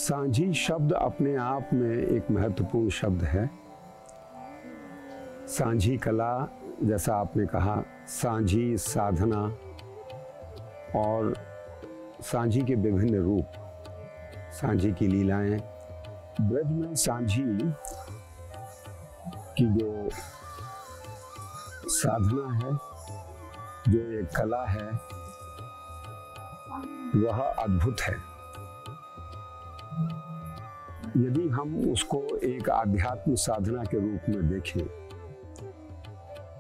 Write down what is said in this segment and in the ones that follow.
सांझी शब्द अपने आप में एक महत्वपूर्ण शब्द है। सांझी कला, जैसा आपने कहा, सांझी साधना और सांझी के विभिन्न रूप, सांझी की लीलाएं। ब्रज में सांझी की जो साधना है, जो एक कला है, वह अद्भुत है। यदि हम उसको एक आध्यात्म साधना के रूप में देखें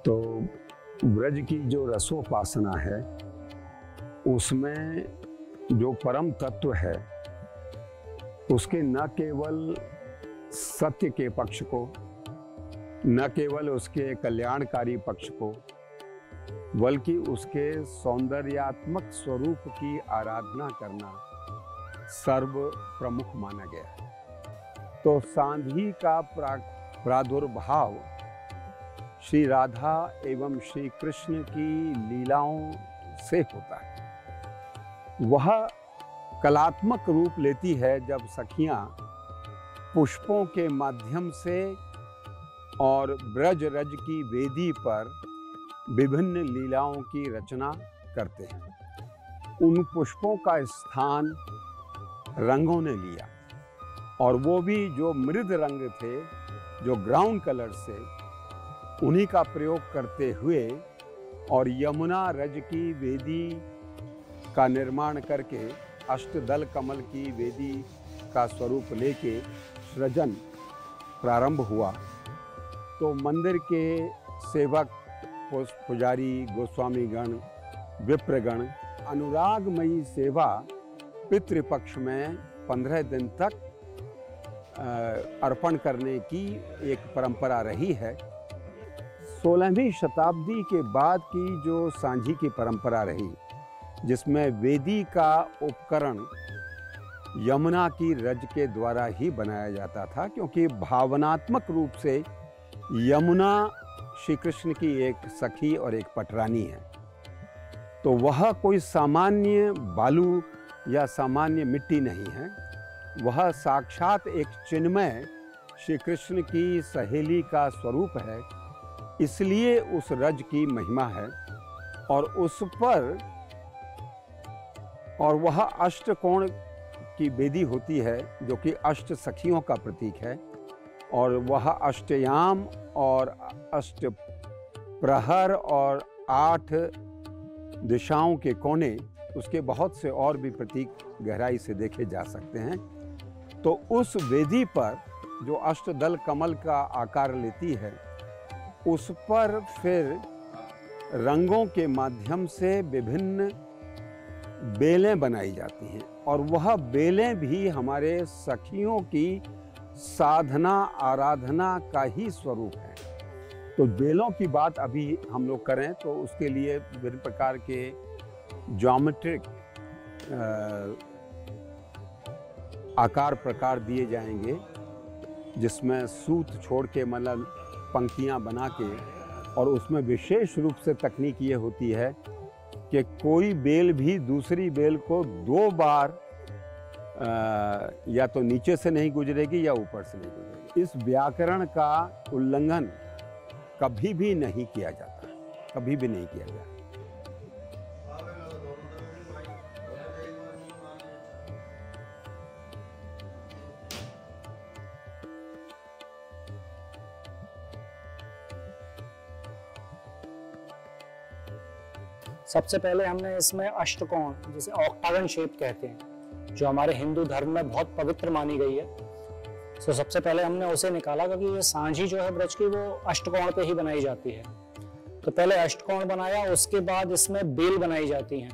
तो ब्रज की जो रसोपासना है, उसमें जो परम तत्व है, उसके न केवल सत्य के पक्ष को, न केवल उसके कल्याणकारी पक्ष को, बल्कि उसके सौंदर्यात्मक स्वरूप की आराधना करना सर्व प्रमुख माना गया है। तो सांझी का प्रादुर्भाव श्री राधा एवं श्री कृष्ण की लीलाओं से होता है। वह कलात्मक रूप लेती है जब सखियां पुष्पों के माध्यम से और ब्रज रज की वेदी पर विभिन्न लीलाओं की रचना करते हैं। उन पुष्पों का स्थान रंगों ने लिया, और वो भी जो मृद रंग थे, जो ग्राउंड कलर से, उन्हीं का प्रयोग करते हुए और यमुना रज की वेदी का निर्माण करके अष्टदल कमल की वेदी का स्वरूप लेके सृजन प्रारंभ हुआ। तो मंदिर के सेवक, पुजारी, गोस्वामीगण, विप्रगण अनुरागमयी सेवा पितृपक्ष में 15 दिन तक अर्पण करने की एक परंपरा रही है। 16वीं शताब्दी के बाद की जो सांझी की परंपरा रही, जिसमें वेदी का उपकरण यमुना की रज के द्वारा ही बनाया जाता था, क्योंकि भावनात्मक रूप से यमुना श्री कृष्ण की एक सखी और एक पटरानी है। तो वह कोई सामान्य बालू या सामान्य मिट्टी नहीं है, वह साक्षात एक चिन्मय श्री कृष्ण की सहेली का स्वरूप है। इसलिए उस रज की महिमा है, और उस पर, और वह अष्टकोण की वेदी होती है, जो कि अष्ट सखियों का प्रतीक है, और वह अष्टयाम और अष्ट प्रहर और 8 दिशाओं के कोने, उसके बहुत से और भी प्रतीक गहराई से देखे जा सकते हैं। तो उस वेदी पर जो अष्टदल कमल का आकार लेती है, उस पर फिर रंगों के माध्यम से विभिन्न बेलें बनाई जाती हैं, और वह बेलें भी हमारे सखियों की साधना आराधना का ही स्वरूप है। तो बेलों की बात अभी हम लोग करें तो उसके लिए विभिन्न प्रकार के ज्योमेट्रिक आकार प्रकार दिए जाएंगे, जिसमें सूत छोड़ के, मतलब पंक्तियां बना के, और उसमें विशेष रूप से तकनीक ये होती है कि कोई बेल भी दूसरी बेल को 2 बार या तो नीचे से नहीं गुजरेगी या ऊपर से नहीं गुजरेगी। इस व्याकरण का उल्लंघन कभी भी नहीं किया जाता, कभी भी नहीं किया जाता। सबसे पहले हमने इसमें अष्टकोण, जिसे ऑक्टागन शेप कहते हैं, जो हमारे हिंदू धर्म में बहुत पवित्र मानी गई है, तो सबसे पहले हमने उसे निकाला, क्योंकि ये सांझी जो है ब्रज की, वो अष्टकोण पे ही बनाई जाती है। तो पहले अष्टकोण बनाया, उसके बाद इसमें बेल बनाई जाती हैं।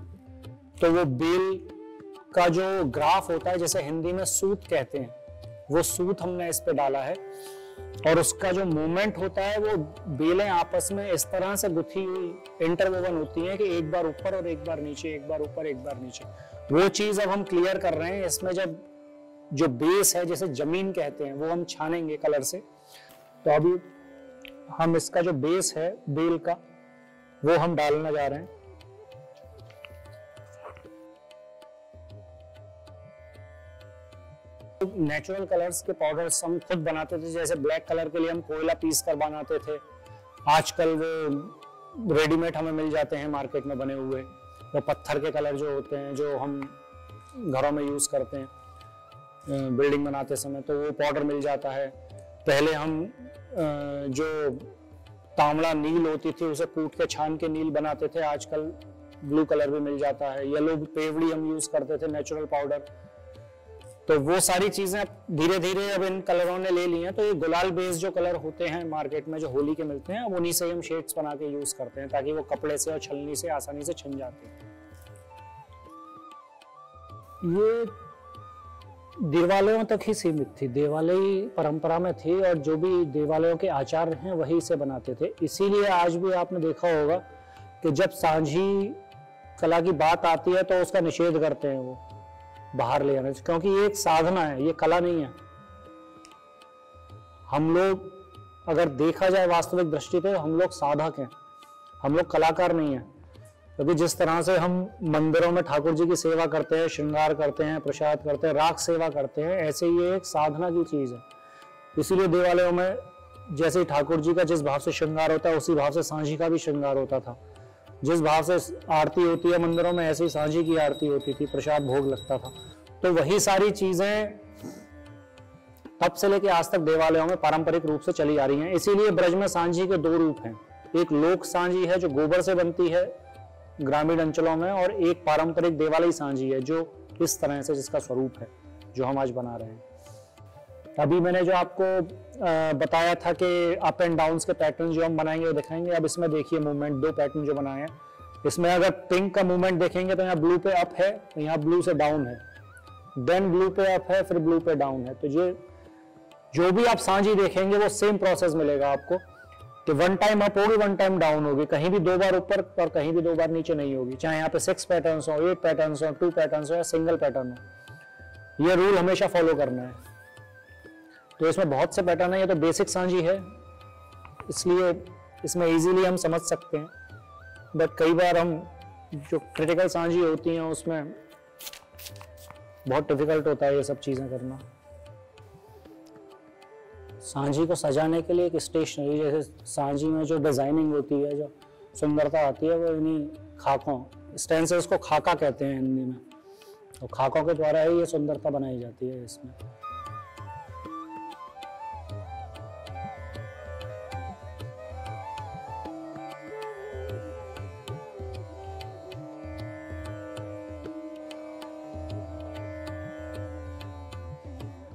तो वो बेल का जो ग्राफ होता है, जैसे हिंदी में सूत कहते हैं, वो सूत हमने इस पे डाला है, और उसका जो मूवमेंट होता है, वो बेलें आपस में इस तरह से गुथी हुई इंटरवोवन होती हैं कि एक बार ऊपर और एक बार नीचे, एक बार ऊपर एक बार नीचे। वो चीज अब हम क्लियर कर रहे हैं। इसमें जब जो बेस है, जैसे जमीन कहते हैं, वो हम छानेंगे कलर से। तो अभी हम इसका जो बेस है बेल का, वो हम डालने जा रहे हैं। नेचुरल कलर्स के पाउडर्स हम खुद बनाते थे। जैसे ब्लैक कलर के लिए हम कोयला पीस कर बनाते थे, आजकल वो रेडीमेड हमें मिल जाते हैं मार्केट में बने हुए। वो पत्थर के कलर जो होते हैं, जो हम घरों में यूज़ करते हैं बिल्डिंग बनाते समय, तो वो पाउडर मिल जाता है। पहले हम जो तांबड़ा नील होती थी उसे कूट के छान के नील बनाते थे, आजकल ब्लू कलर भी मिल जाता है। येलो पेवड़ी हम यूज करते थे, नेचुरल पाउडर। तो वो सारी चीजें धीरे धीरे अब इन कलरों ने ले ली हैं। तो ये गुलाल बेस्ड जो कलर होते हैं मार्केट में, जो होली के मिलते हैं, अब उन्हीं से हम शेड्स बना के यूज करते हैं, ताकि वो कपड़े से और छलनी से आसानी से छिन जाते हैं। ये देवालयों तक ही सीमित थी, देवालयी परंपरा में थी, और जो भी देवालयों के आचार्य हैं वही इसे बनाते थे। इसीलिए आज भी आपने देखा होगा कि जब सांझी कला की बात आती है तो उसका निषेध करते हैं वो बाहर ले आने से, क्योंकि ये एक साधना है, ये कला नहीं है। हम लोग अगर देखा जाए वास्तविक दृष्टि पे, हम लोग साधक हैं, हम लोग कलाकार नहीं हैं। क्योंकि जिस तरह से हम मंदिरों में ठाकुर जी की सेवा करते हैं, श्रृंगार करते हैं, प्रसाद करते हैं, राग सेवा करते हैं, ऐसे ये एक साधना की चीज है। इसीलिए देवालयों में जैसे ठाकुर जी का जिस भाव से श्रृंगार होता है, उसी भाव से सांझी का भी श्रृंगार होता था। जिस भाव से आरती होती है मंदिरों में, ऐसे ही सांझी की आरती होती थी, प्रसाद भोग लगता था। तो वही सारी चीजें तब से लेके आज तक देवालयों में पारंपरिक रूप से चली आ रही हैं। इसीलिए ब्रज में सांझी के दो रूप हैं, एक लोक सांझी है जो गोबर से बनती है ग्रामीण अंचलों में, और एक पारंपरिक देवालयी सांझी है जो इस तरह से, जिसका स्वरूप है जो हम आज बना रहे हैं। अभी मैंने जो आपको बताया था कि अप एंड डाउन्स के पैटर्न जो हम बनाएंगे वो दिखाएंगे। अब इसमें देखिए मूवमेंट, दो पैटर्न जो बनाए हैं, इसमें अगर पिंक का मूवमेंट देखेंगे तो यहाँ ब्लू पे अप है, यहाँ ब्लू से डाउन है, देन ब्लू पे अप है, फिर ब्लू पे डाउन है। तो ये जो भी आप सांझी देखेंगे वो सेम प्रोसेस मिलेगा आपको, कि वन टाइम अप होगी, वन टाइम डाउन होगी, कहीं भी दो बार ऊपर और कहीं भी दो बार नीचे नहीं होगी। चाहे यहाँ पे 6 पैटर्न्स हो, 8 पैटर्न्स हो, 2 पैटर्न्स हो या सिंगल पैटर्न हो, ये रूल हमेशा फॉलो करना है। तो इसमें बहुत से पैटर्न है, ये तो बेसिक सांझी है, इसलिए इसमें इजीली हम समझ सकते हैं। बट कई बार हम जो क्रिटिकल सांझी होती हैं उसमें बहुत डिफिकल्ट होता है ये सब चीज़ें करना। सांझी को सजाने के लिए एक स्टेशनरी, जैसे सांझी में जो डिजाइनिंग होती है, जो सुंदरता आती है, वो इन्हीं खाकों, स्टेंसिल्स को खाका कहते हैं हिंदी में, तो खाकों के द्वारा ही ये सुंदरता बनाई जाती है इसमें।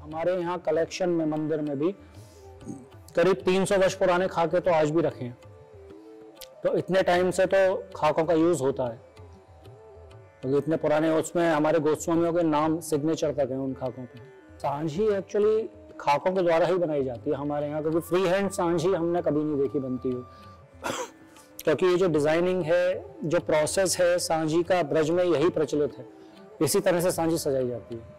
हमारे यहाँ कलेक्शन में मंदिर में भी करीब 300 वर्ष पुराने खाके तो आज भी रखे हैं। तो इतने टाइम से तो खाकों का यूज होता है, तो इतने पुराने, उसमें हमारे गोस्वामियों के नाम सिग्नेचर तक हैं उन खाकों पे। सांझी एक्चुअली खाकों के द्वारा ही बनाई जाती है हमारे यहाँ, क्योंकि फ्री हैंड सांझी हमने कभी नहीं देखी बनती हुई। क्योंकि ये जो डिजाइनिंग है, जो प्रोसेस है सांझी का, ब्रज में यही प्रचलित है, इसी तरह से सांझी सजाई जाती है।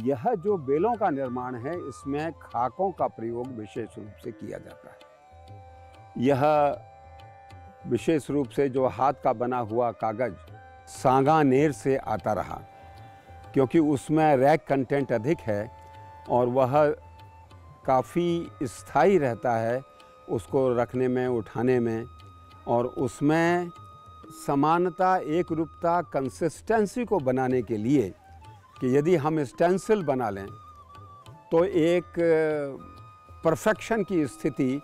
यह जो बेलों का निर्माण है, इसमें खाकों का प्रयोग विशेष रूप से किया जाता है। यह विशेष रूप से जो हाथ का बना हुआ कागज सांगानेर से आता रहा, क्योंकि उसमें रैक कंटेंट अधिक है और वह काफ़ी स्थायी रहता है उसको रखने में, उठाने में, और उसमें समानता, एक रूपता, कंसिस्टेंसी को बनाने के लिए कि यदि हम स्टेंसिल बना लें तो एक परफेक्शन की स्थिति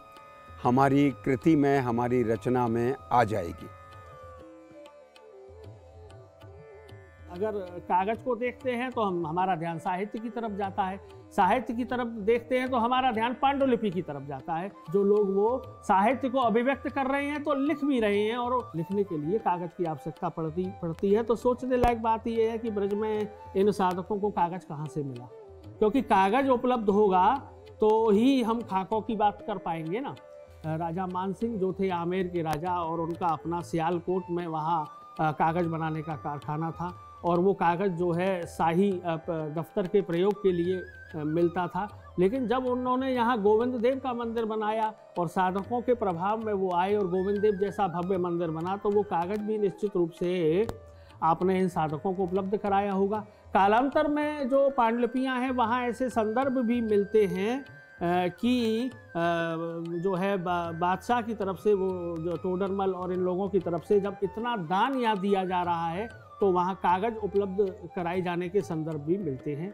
हमारी कृति में, हमारी रचना में आ जाएगी। अगर कागज को देखते हैं तो हमारा ध्यान साहित्य की तरफ जाता है, साहित्य की तरफ देखते हैं तो हमारा ध्यान पांडुलिपि की तरफ जाता है। जो लोग वो साहित्य को अभिव्यक्त कर रहे हैं तो लिख भी रहे हैं, और लिखने के लिए कागज की आवश्यकता पड़ती है। तो सोचने लायक बात यह है कि ब्रज में इन साधकों को कागज कहाँ से मिला, क्योंकि कागज उपलब्ध होगा तो ही हम खाकों की बात कर पाएंगे ना। राजा मानसिंह जो थे आमेर के राजा, और उनका अपना सियालकोट में वहाँ कागज बनाने का कारखाना था, और वो कागज़ जो है शाही दफ्तर के प्रयोग के लिए मिलता था। लेकिन जब उन्होंने यहाँ गोविंद देव का मंदिर बनाया और साधकों के प्रभाव में वो आए और गोविंद देव जैसा भव्य मंदिर बना, तो वो कागज़ भी निश्चित रूप से आपने इन साधकों को उपलब्ध कराया होगा। कालांतर में जो पांडुलिपियाँ हैं वहाँ ऐसे संदर्भ भी मिलते हैं कि जो है बादशाह की तरफ से, वो जो टोडरमल और इन लोगों की तरफ से जब इतना दान यहाँ दिया जा रहा है तो वहाँ कागज़ उपलब्ध कराए जाने के संदर्भ भी मिलते हैं।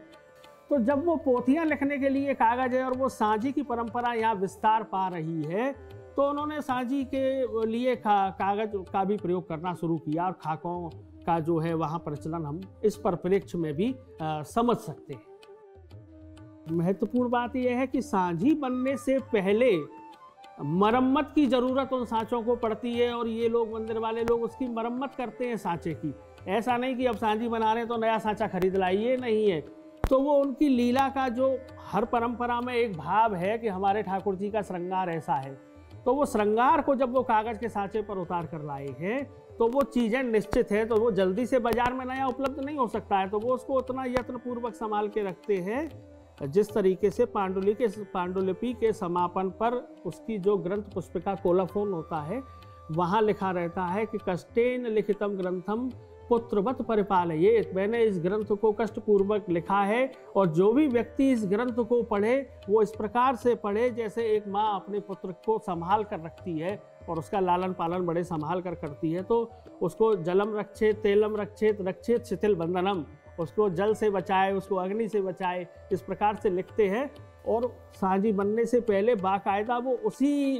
तो जब वो पोथियाँ लिखने के लिए कागज़ है और वो सांझी की परंपरा यहाँ विस्तार पा रही है, तो उन्होंने सांझी के लिए कागज़ का भी प्रयोग करना शुरू किया, और खाकों का जो है वहाँ प्रचलन हम इस परिप्रेक्ष्य में भी समझ सकते हैं। महत्वपूर्ण बात यह है कि सांझी बनने से पहले मरम्मत की ज़रूरत उन सांचों को पड़ती है, और ये लोग, मंदिर वाले लोग, उसकी मरम्मत करते हैं सांचे की। ऐसा नहीं कि अब सांझी बना रहे हैं तो नया सांचा खरीद लाइए, नहीं है। तो वो उनकी लीला का जो हर परंपरा में एक भाव है कि हमारे ठाकुर जी का श्रृंगार ऐसा है, तो वो श्रृंगार को जब वो कागज़ के सांचे पर उतार कर लाए हैं तो वो चीज़ें निश्चित है, तो वो जल्दी से बाजार में नया उपलब्ध नहीं हो सकता है, तो वो उसको उतना यत्नपूर्वक संभाल के रखते हैं। जिस तरीके से पांडुलिपि के समापन पर उसकी जो ग्रंथ पुष्पिका कोलाफोन होता है, वहाँ लिखा रहता है कि कष्टेन लिखितम ग्रंथम पुत्रवत परिपालयेत्, मैंने इस ग्रंथ को कष्टपूर्वक लिखा है, और जो भी व्यक्ति इस ग्रंथ को पढ़े वो इस प्रकार से पढ़े जैसे एक माँ अपने पुत्र को संभाल कर रखती है और उसका लालन पालन बड़े संभाल कर करती है। तो उसको जलम रक्षेत तेलम रक्षेत रक्षेत शिथिल बंधनम, उसको जल से बचाए, उसको अग्नि से बचाए, इस प्रकार से लिखते हैं। और सांझी बनने से पहले बाकायदा वो उसी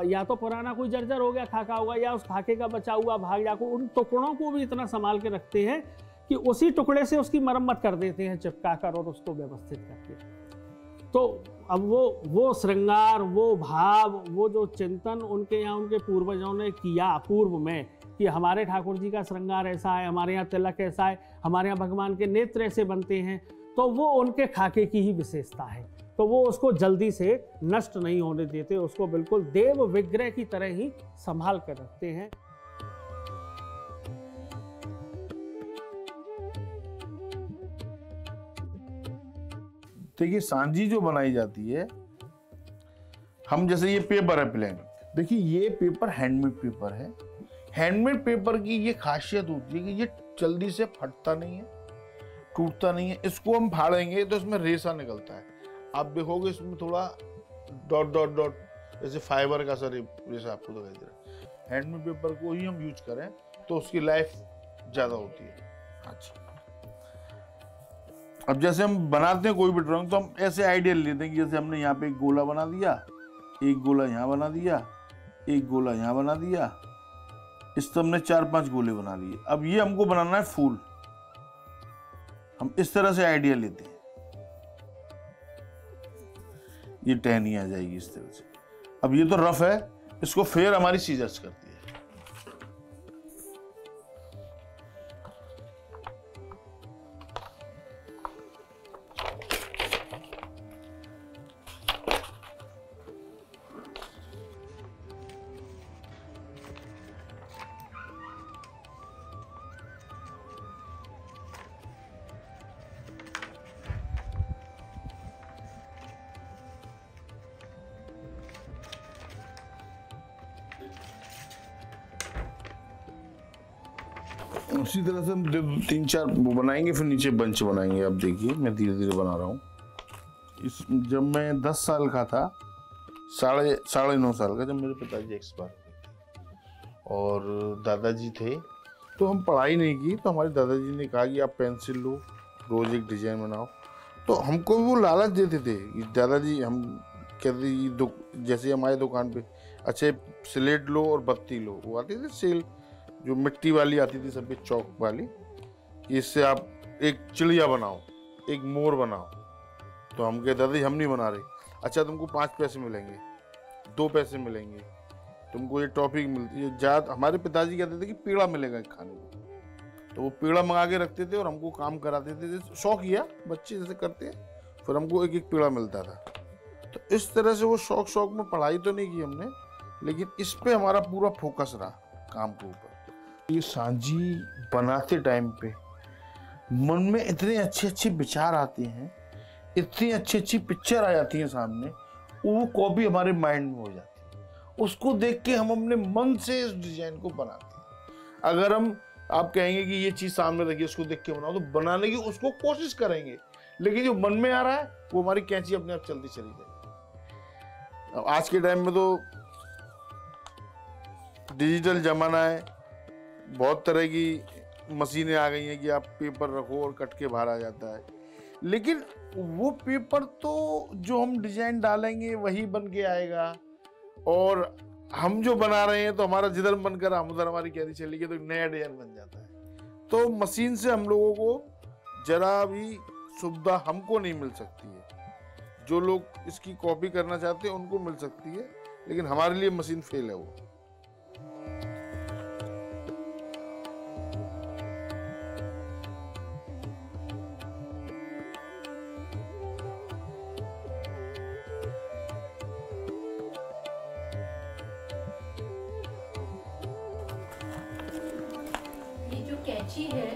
या तो पुराना कोई जर्जर हो गया खाका होगा, या उस खाके का बचा हुआ भाग जाको, उन टुकड़ों को भी इतना संभाल के रखते हैं कि उसी टुकड़े से उसकी मरम्मत कर देते हैं चिपका कर और उसको व्यवस्थित करके। तो अब वो श्रृंगार, वो भाव, वो जो चिंतन उनके यहाँ उनके पूर्वजों ने किया पूर्व में कि हमारे ठाकुर जी का श्रृंगार ऐसा है, हमारे यहाँ तिलक ऐसा है, हमारे यहाँ भगवान के नेत्र ऐसे बनते हैं, तो वो उनके खाके की ही विशेषता है। तो वो उसको जल्दी से नष्ट नहीं होने देते, उसको बिल्कुल देव विग्रह की तरह ही संभाल कर रखते हैं। देखिए, सांझी जो बनाई जाती है, हम जैसे ये पेपर है प्लेन, देखिए ये पेपर हैंडमेड पेपर है। हैंडमेड पेपर की ये खासियत होती है कि ये जल्दी से फटता नहीं है, टूटता नहीं है। इसको हम फाड़ेंगे तो इसमें रेशा निकलता है, आप देखोगे इसमें थोड़ा डॉट डॉट डॉट जैसे फाइबर का सा रेशा आपको दिखाई दे रहा है। हैंडमेड पेपर को ही हम यूज करें तो उसकी लाइफ ज्यादा होती है। अच्छा, अब जैसे हम बनाते हैं कोई भी ड्राइंग, तो हम ऐसे आइडिया लेते हैं कि जैसे हमने यहाँ पे एक गोला बना दिया, एक गोला यहाँ बना दिया, एक गोला यहाँ बना दिया, इस तरह हमने 4-5 गोले बना लिए। अब ये हमको बनाना है फूल, हम इस तरह से आइडिया लेते हैं, ये टहनी आ जाएगी इस तरह से। अब ये तो रफ है, इसको फिर हमारी सीजर्स करती है। उसी तरह से हम 3-4 वो बनाएंगे, फिर नीचे बंच बनाएंगे। आप देखिए मैं धीरे धीरे बना रहा हूँ। जब मैं 10 साल का था, साढ़े 9 साल का, जब मेरे पिताजी एक्सपायर हो गए और दादाजी थे, तो हम पढ़ाई नहीं की। तो हमारे दादाजी ने कहा कि आप पेंसिल लो, रोज एक डिजाइन बनाओ। तो हमको वो लालच देते थे कि दादाजी, हम कहते जैसे हमारे दुकान पे अच्छे स्लेट लो और बत्ती लो, वो आती थी सेल जो मिट्टी वाली आती थी सफेद चौक वाली, इससे आप एक चिड़िया बनाओ, एक मोर बनाओ। तो हम कहते दादाजी हम नहीं बना रहे। अच्छा तुमको 5 पैसे मिलेंगे, 2 पैसे मिलेंगे, तुमको ये टॉफी मिलती है। ज्यादा हमारे पिताजी कहते थे कि पेड़ा मिलेगा खाने को, तो वो पेड़ा मंगा के रखते थे और हमको काम कराते थे। शौक किया, बच्चे जैसे करते हैं, फिर हमको एक एक पेड़ा मिलता था। तो इस तरह से वो शौक में पढ़ाई तो नहीं की हमने, लेकिन इस पे हमारा पूरा फोकस रहा काम के ऊपर। ये सांझी बनाते टाइम पे मन में इतने अच्छे अच्छे विचार आते हैं, इतनी अच्छी अच्छी पिक्चर आ जाती है सामने, वो कॉपी हमारे माइंड में हो जाती है। उसको देख के हम अपने मन से इस डिजाइन को बनाते हैं। अगर हम आप कहेंगे कि ये चीज सामने रखिए, उसको देख के बनाओ, तो बनाने की उसको कोशिश करेंगे, लेकिन जो मन में आ रहा है वो हमारी कैंची अपने आप चलती चली जाएगी। आज के टाइम में तो डिजिटल जमाना है, बहुत तरह की मशीनें आ गई हैं कि आप पेपर रखो और कट के बाहर आ जाता है, लेकिन वो पेपर तो जो हम डिजाइन डालेंगे वही बन के आएगा। और हम जो बना रहे हैं तो हमारा जिधर मन कर हम उधर हमारी कैदी चलेगी, तो नया डिजाइन बन जाता है। तो मशीन से हम लोगों को जरा भी सुविधा हमको नहीं मिल सकती है। जो लोग इसकी कॉपी करना चाहते हैं उनको मिल सकती है, लेकिन हमारे लिए मशीन फेल है वो। कैंची है,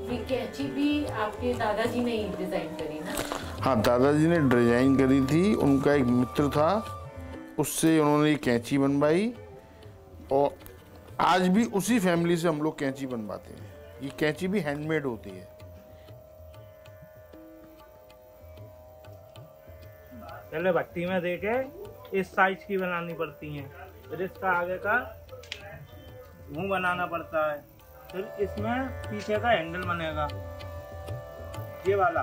ये कैंची भी आपके दादाजी ने ही डिजाइन करी ना? हाँ, दादाजी ने डिजाइन करी थी। उनका एक मित्र था, उससे उन्होंने ये कैंची बनवाई, और आज भी उसी फैमिली से हम लोग कैंची बनवाते हैं। ये कैंची भी हैंडमेड होती है। पहले भट्टी में देके इस साइज की बनानी पड़ती हैं, फिर इसका आगे का मुंह बनाना पड़ता है, फिर इसमें पीछे का हैंडल बनेगा, ये वाला।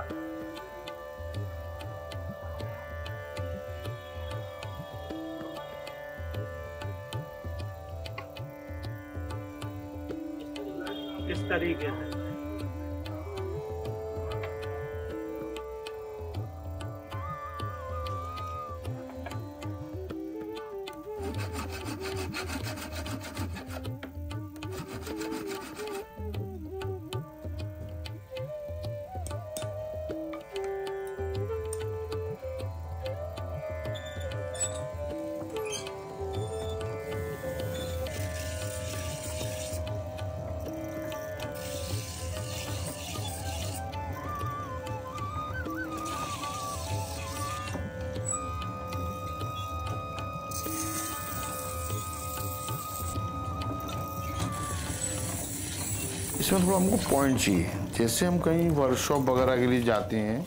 इस तरीके से इसमें थोड़ा हमको पॉइंट चाहिए। जैसे हम कहीं वर्कशॉप वगैरह के लिए जाते हैं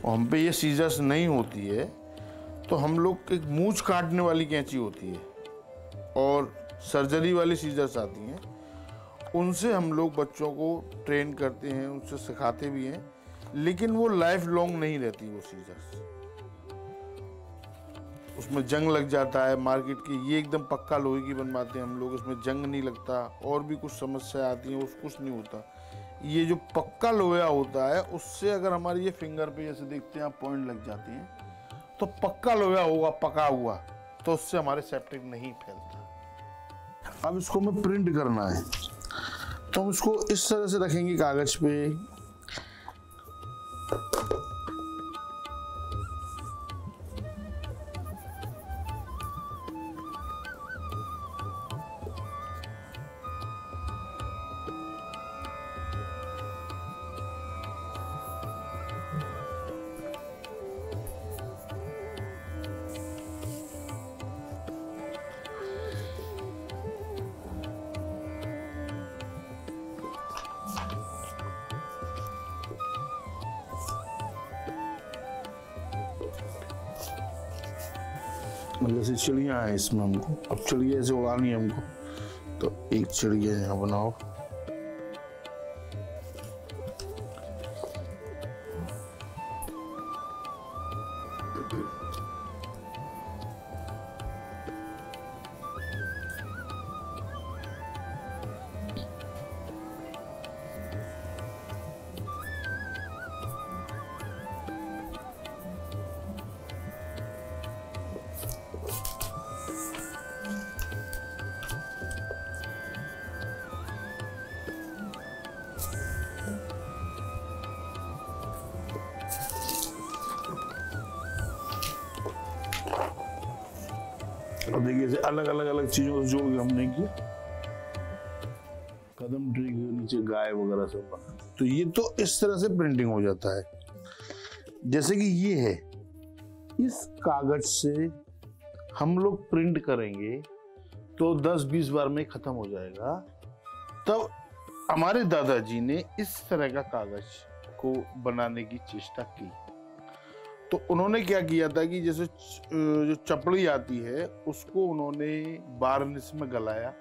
और हम पे ये सीजर्स नहीं होती है, तो हम लोग एक मूंछ काटने वाली कैंची होती है और सर्जरी वाली सीजर्स आती हैं, उनसे हम लोग बच्चों को ट्रेन करते हैं, उनसे सिखाते भी हैं, लेकिन वो लाइफ लॉन्ग नहीं रहती वो सीजर्स। उसमें जंग लग जाता है मार्केट की। ये एकदम पक्का लोहे की बनवाते हैं हम लोग, उसमें जंग नहीं लगता, और भी कुछ समस्या आती है, कुछ नहीं होता। ये जो पक्का लोहा होता है, उससे अगर हमारी ये फिंगर पे जैसे देखते हैं आप पॉइंट लग जाती हैं, तो पक्का लोहा होगा, पका हुआ, तो उससे हमारे सेप्टिक नहीं फैलता। अब इसको हमें प्रिंट करना है, तो हम इसको इस तरह से रखेंगे कागज पे। मतलब जैसे चिड़िया है इसमें हमको, अब चिड़िया ऐसे उड़ानी है हमको, तो एक चिड़िया यहाँ बनाओ, अब देखिए ऐसे अलग अलग अलग चीजों से जोड़ के हमने की, कदम ट्री के नीचे गाय वगैरह सब बना, तो ये तो इस तरह से प्रिंटिंग हो जाता है। जैसे कि ये है, इस कागज से हम लोग प्रिंट करेंगे तो 10-20 बार में खत्म हो जाएगा। तब हमारे दादाजी ने इस तरह का कागज को बनाने की चेष्टा की। तो उन्होंने क्या किया था कि जैसे जो चपड़ी आती है उसको उन्होंने बार्निश में गलाया,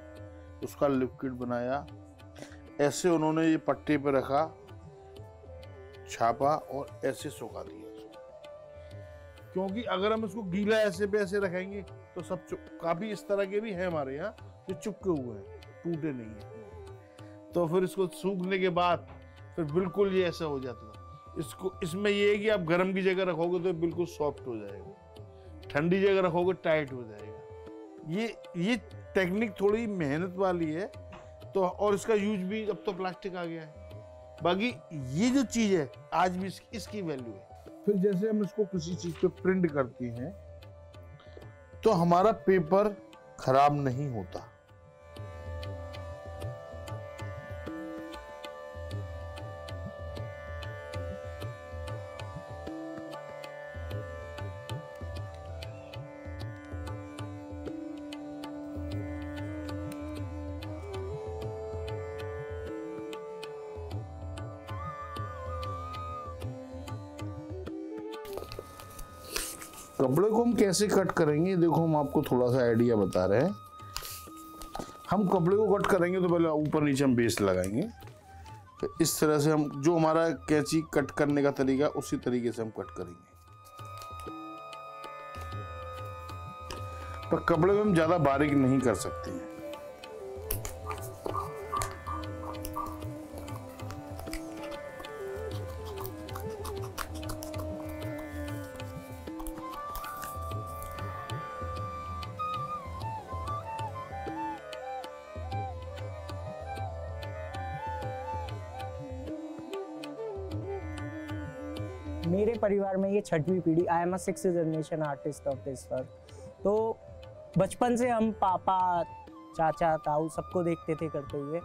उसका लिक्विड बनाया, ऐसे उन्होंने ये पट्टे पे रखा, छापा और ऐसे सुखा दिया। क्योंकि अगर हम इसको गीला ऐसे पे ऐसे रखेंगे तो सब काफी इस तरह के भी हैं हमारे यहाँ जो चिपके हुए हैं, टूटे नहीं है। तो फिर इसको सूखने के बाद फिर बिल्कुल ये ऐसा हो जाता था। इसको इसमें ये है कि आप गर्म की जगह रखोगे तो बिल्कुल सॉफ्ट हो जाएगा, ठंडी जगह रखोगे टाइट हो जाएगा। ये टेक्निक थोड़ी मेहनत वाली है। तो और इसका यूज भी, अब तो प्लास्टिक आ गया है, बाकी ये जो चीज है आज भी इसकी वैल्यू है। फिर जैसे हम इसको किसी चीज पे प्रिंट करते हैं तो हमारा पेपर खराब नहीं होता। कपड़े को हम कैसे कट करेंगे, देखो हम आपको थोड़ा सा आइडिया बता रहे हैं। हम कपड़े को कट करेंगे तो पहले ऊपर नीचे हम बेस लगाएंगे, तो इस तरह से हम जो हमारा कैंची कट करने का तरीका उसी तरीके से हम कट करेंगे। पर कपड़े में हम ज्यादा बारीक नहीं कर सकते हैं। मेरे परिवार में ये 6वीं पीढ़ी, I am a 6th generation artist of this work. तो बचपन से हम पापा, चाचा, ताऊ सबको देखते थे करते हुए,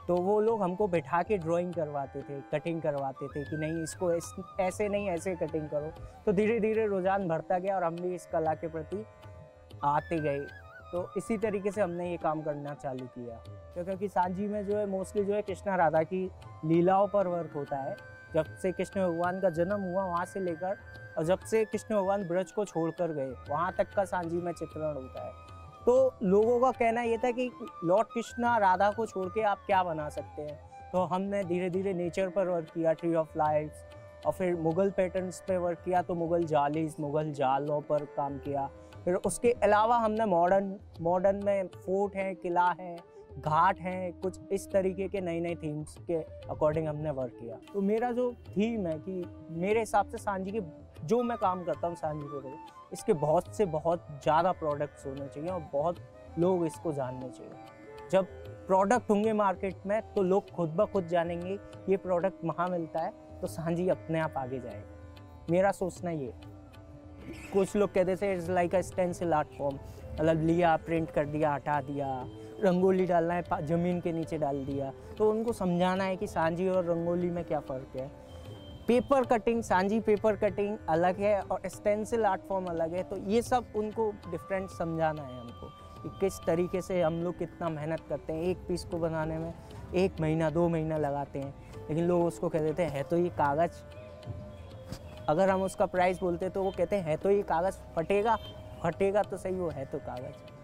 तो वो लोग हमको बैठा के ड्राइंग करवाते थे, कटिंग करवाते थे कि नहीं इसको ऐसे नहीं ऐसे कटिंग करो। तो धीरे धीरे रुझान बढ़ता गया और हम भी इस कला के प्रति आते गए। तो इसी तरीके से हमने ये काम करना चालू किया, क्योंकि सांची में जो है मोस्टली जो है कृष्णा राधा की लीलाओं पर वर्क होता है। जब से कृष्ण भगवान का जन्म हुआ वहाँ से लेकर, और जब से कृष्ण भगवान ब्रज को छोड़कर गए वहाँ तक का सांची में चित्रण होता है। तो लोगों का कहना ये था कि लॉर्ड कृष्णा राधा को छोड़ के आप क्या बना सकते हैं। तो हमने धीरे धीरे नेचर पर वर्क किया, ट्री ऑफ लाइफ, और फिर मुगल पैटर्न्स पे वर्क किया, तो मुगल जालीज, मुगल जालों पर काम किया। फिर उसके अलावा हमने मॉडर्न में फोर्ट है, किला है, घाट हैं, कुछ इस तरीके के नए नए थीम्स के अकॉर्डिंग हमने वर्क किया। तो मेरा जो थीम है कि मेरे हिसाब से सांची के जो मैं काम करता हूँ सांची पे, इसके बहुत से बहुत ज़्यादा प्रोडक्ट्स होने चाहिए और बहुत लोग इसको जानने चाहिए। जब प्रोडक्ट होंगे मार्केट में तो लोग खुद ब खुद जानेंगे ये प्रोडक्ट वहाँ मिलता है, तो सांची अपने आप आगे जाएगा। मेरा सोचना ये। कुछ लोग कहते थे it's like a stencil art form, मतलब लिया, प्रिंट कर दिया, हटा दिया, रंगोली डालना है ज़मीन के नीचे डाल दिया। तो उनको समझाना है कि सांची और रंगोली में क्या फ़र्क है। Paper cutting, Sanchi paper cutting अलग है और स्टेंसिल आर्ट फॉर्म अलग है। तो ये सब उनको डिफरेंट समझाना है हमको कि किस तरीके से हम लोग कितना मेहनत करते हैं। एक पीस को बनाने में 1 महीना 2 महीना लगाते हैं, लेकिन लोग उसको कह देते हैं तो ये कागज़। अगर हम उसका प्राइस बोलते तो वो कहते हैं तो ये कागज़ फटेगा फटेगा तो सही, वो है तो कागज।